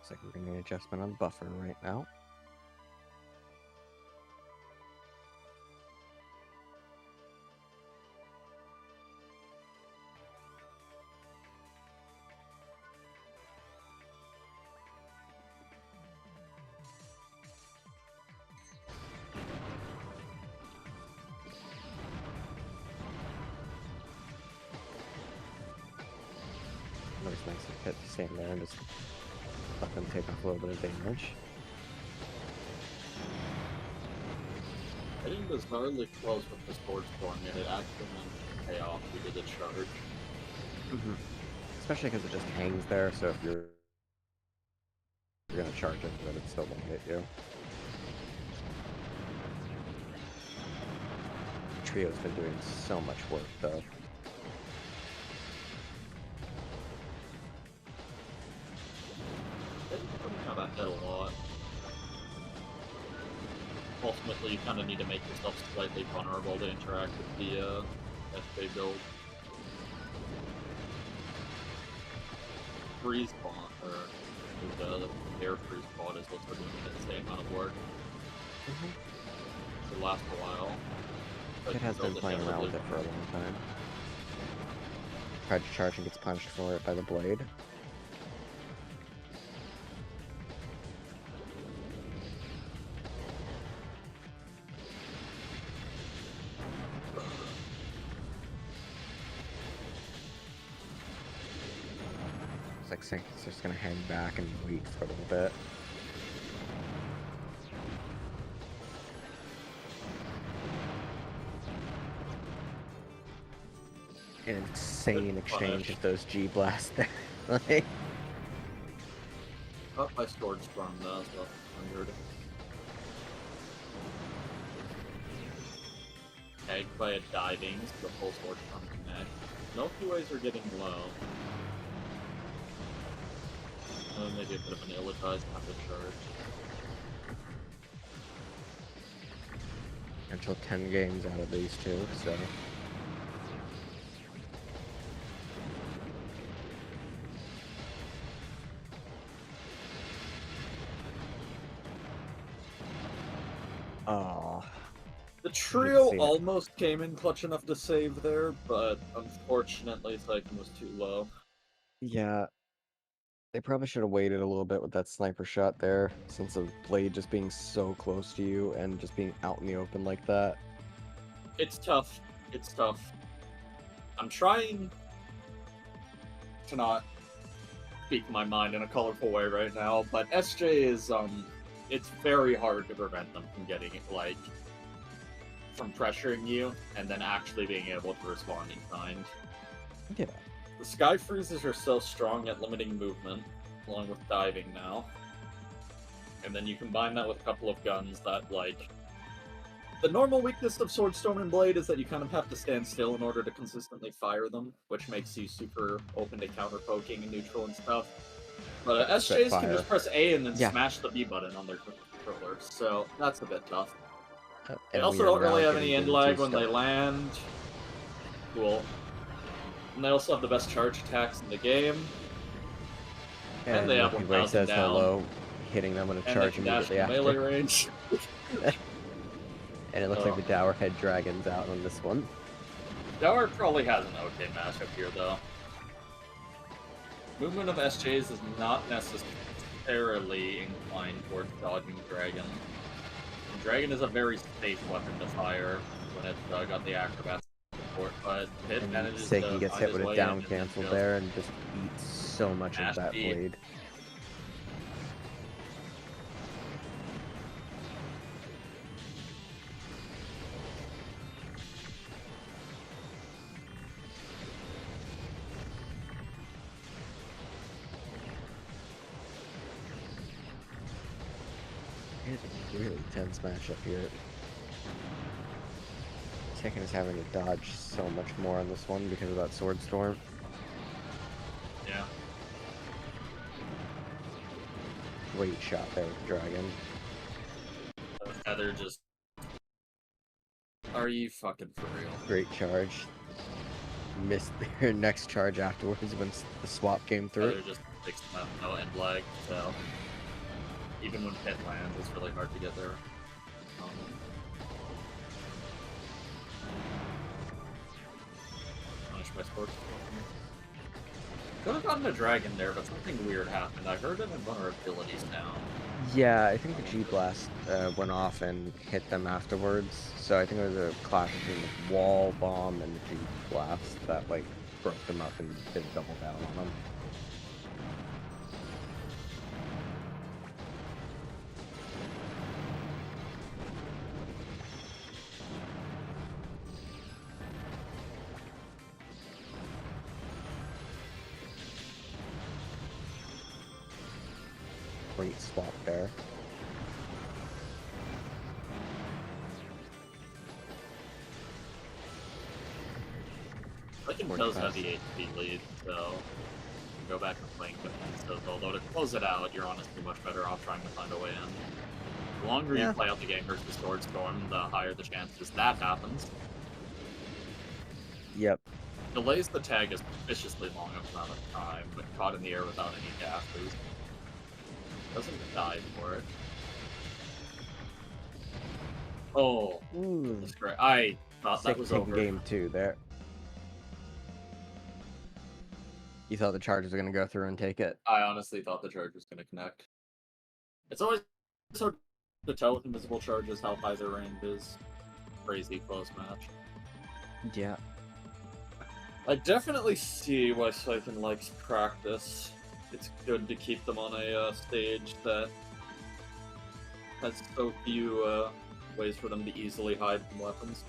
Looks like we're getting an adjustment on buffer right now. Always nice to hit the stand there and just let them take off a little bit of damage. Hitting bizarrely close with the sword storm, and it actually meant pay off due to the charge. Especially because it just hangs there, so if you're gonna charge it, then it still won't hit you. Trio's been doing so much work, though. That hit a lot. Ultimately, you kind of need to make yourself slightly vulnerable to interact with the SJ build. Freeze spawn, or the air freeze spawn is what's doing an insane amount of work. It lasts a while. It has been playing around with it for a long time. Tried to charge and gets punched for it by the blade. Looks like it's just gonna hang back and wait for a little bit. An insane exchange of those G blasts there. Like, oh, my sword storm though, so 100. Tagged by a diving, so the full sword storm connect. Milky Ways are getting low. Maybe a bit of an ill-advised after charge. until 10 games out of these two, so. Oh. The trio almost came in clutch enough to save there, but unfortunately seiken was too low. Yeah. They probably should have waited a little bit with that sniper shot there, since of blade just being so close to you and just being out in the open like that. It's tough. It's tough. I'm trying to not speak my mind in a colorful way right now, but SJ is, it's very hard to prevent them from getting it, like, from pressuring you, and then actually being able to respond in kind. Yeah. The sky freezes are so strong at limiting movement, along with diving now. And then you combine that with a couple of guns that, like... The normal weakness of Swordstorm and Blade is that you kind of have to stand still in order to consistently fire them, which makes you super open to counter-poking and neutral and stuff. But SJs can just press A and then smash the B button on their controllers, so that's a bit tough. They also don't really have any end lag when they land. Cool. And they also have the best charge attacks in the game. And they have 1,000 down. Hello, hitting them when a charge immediately after. Melee range. And it looks like the Dower Head Dragon's out on this one. Dower probably has an okay matchup here, though. Movement of SJs is not necessarily inclined towards dodging Dragon. And Dragon is a very safe weapon to fire when it's got the acrobats support, but it manages to seiken gets hit with a down cancel there and just eats so much of that blade. It's a really tense matchup here. Seiken is having to dodge so much more on this one because of that sword storm. Yeah. Great shot there with the dragon. Feather just... Are you fucking for real? Great charge. Missed their next charge afterwards when the swap came through. Feather just takes no end lag, so even when pit lands, it's really hard to get there. Um, Punish my sports. Could have gotten a dragon there, but something weird happened. I heard an invulnerability sound. Yeah, I think the G Blast went off and hit them afterwards. So I think it was a clash between the wall bomb and the G Blast that like broke them up and did a double down on them. Great swap there. Seiken does have the HP lead, so go back and playing defensive. Although to close it out, you're honestly much better off trying to find a way in. The longer you play out the game versus Sword Storm, the higher the chances that happens. Yep. Delays the tag a suspiciously long amount of time, but caught in the air without any dashes. Doesn't die for it. Oh, that's great. I thought that was over. Game 2 there. You thought the Chargers were going to go through and take it? I honestly thought the Chargers were going to connect. It's always hard to tell with invisible charges how high their range is. Crazy close match. Yeah. I definitely see why Seiken likes practice. It's good to keep them on a stage that has so few ways for them to easily hide from weapons.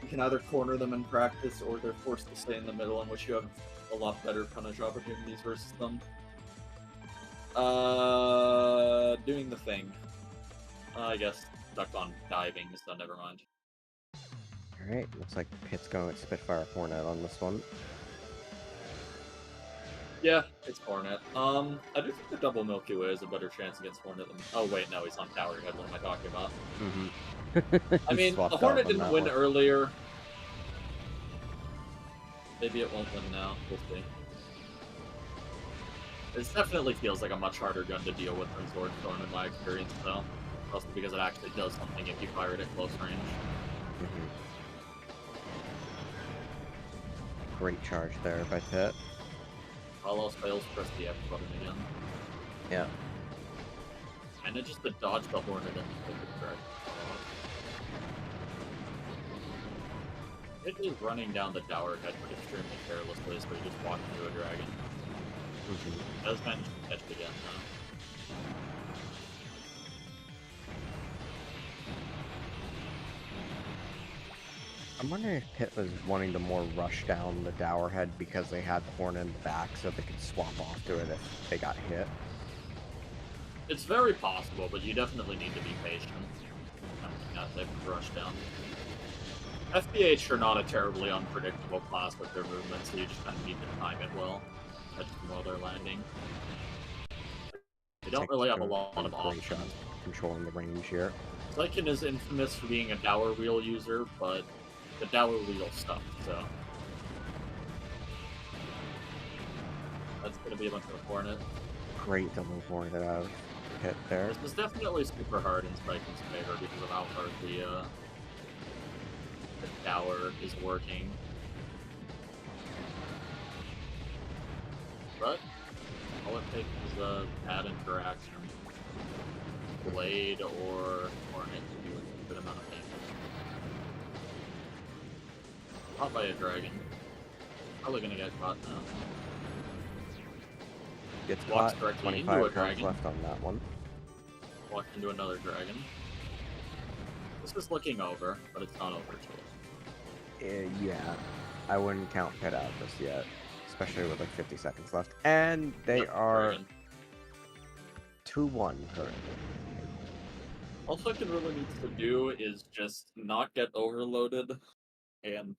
You can either corner them in practice, or they're forced to stay in the middle, in which you have a lot better punish opportunities versus them. Doing the thing. I guess stuck on diving, so never mind. Alright, looks like Pit's going with Spitfire Hornet on this one. Yeah, it's Hornet. I do think the double Milky Way is a better chance against Hornet than... Oh wait, no, he's on Tower Head, what am I talking about? I mean, the Hornet didn't win earlier. Maybe it won't win now, we'll see. It definitely feels like a much harder gun to deal with than Sword Storm in my experience, though. Also because it actually does something if you fire it at close range. Great charge there by Pit. All else fails, press the F button again. Yeah. And it just to dodge the Hornet and take it correct. It is running down the Tower Head but extremely carelessly, so he just walked into a dragon. Does manage to catch it again, though. I'm wondering if Pit was wanting to more rush down the Dower Head because they had the Hornet in the back so they could swap off to it if they got hit. It's very possible, but you definitely need to be patient. That type of rush down. FBH are not a terribly unpredictable class with their movements, so you just kind of need to time it well. Catch them while they're landing. They don't really have a lot of options. Controlling the range here. Seiken is infamous for being a Dower Wheel user, but the Dower Wheel stuff, so... That's gonna be a bunch of Hornet. Great double Hornet out of Pit there. This is definitely super hard in Seiken's favor because of how hard the Dower is working. But all it takes is a bad interaction. Blade or Hornet to do a good amount of damage. Caught by a dragon. Probably gonna get caught now. Gets Walks caught. directly 25 into a dragon. left on that one. Walked into another dragon. This is looking over, but it's not over till. Yeah, I wouldn't count Pit out just yet, especially with like 50 seconds left. And they are 2-1 currently. All Seiken really needs to do is just not get overloaded and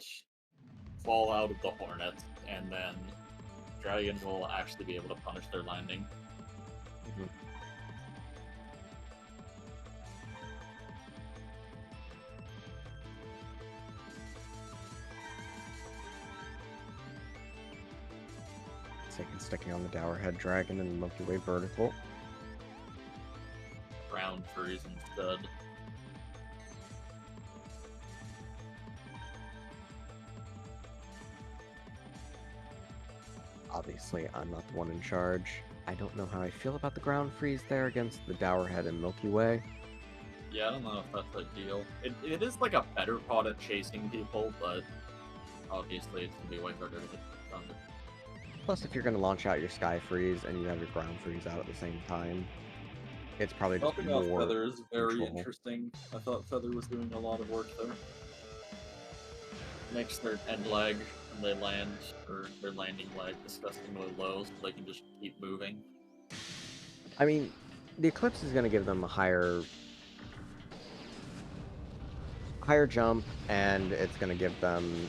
fall out of the Hornets, and then Dragons will actually be able to punish their landing. Seiken sticking on the Dower Head Dragon and Milky Way vertical. Ground freeze instead. Obviously, I'm not the one in charge. I don't know how I feel about the ground freeze there against the Dower Head and Milky Way. Yeah, I don't know if that's ideal. It is like a better pot at chasing people, but obviously it's gonna be way harder to hit thunder. Plus, if you're going to launch out your Sky Freeze and you have your ground freeze out at the same time, it's probably just Dropping off more Feather is very control. interesting. I thought Feather was doing a lot of work there. Makes their end leg when they land, or their landing leg, disgustingly low, so they can just keep moving. I mean, the Eclipse is going to give them a higher jump, and it's going to give them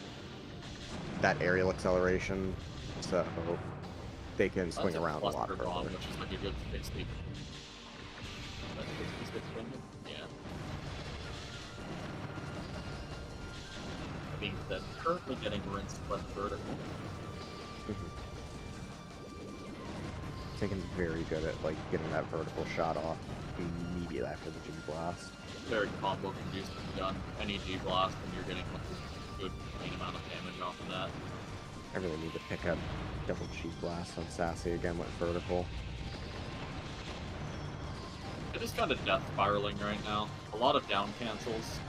that aerial acceleration, so they can swing around a lot further. Bomb, which is like a good 60. That's 66 window? Yeah. That being said, currently getting rinsed left vertical. Seiken's very good at like getting that vertical shot off immediately after the G Blast. Very combo conducive gun. Any G Blast, and you're getting like a good clean amount of damage off of that. I really need to pick up double G Blast on Sassy again with vertical. It is kind of death spiraling right now. A lot of down cancels.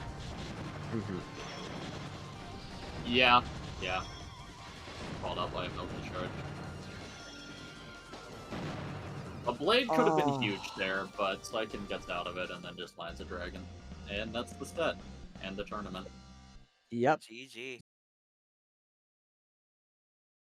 Yeah. Called out by a Milky Charge. A blade could have been huge there, but Seiken gets out of it and then just lands a dragon. And that's the set. And the tournament. Yep. GG.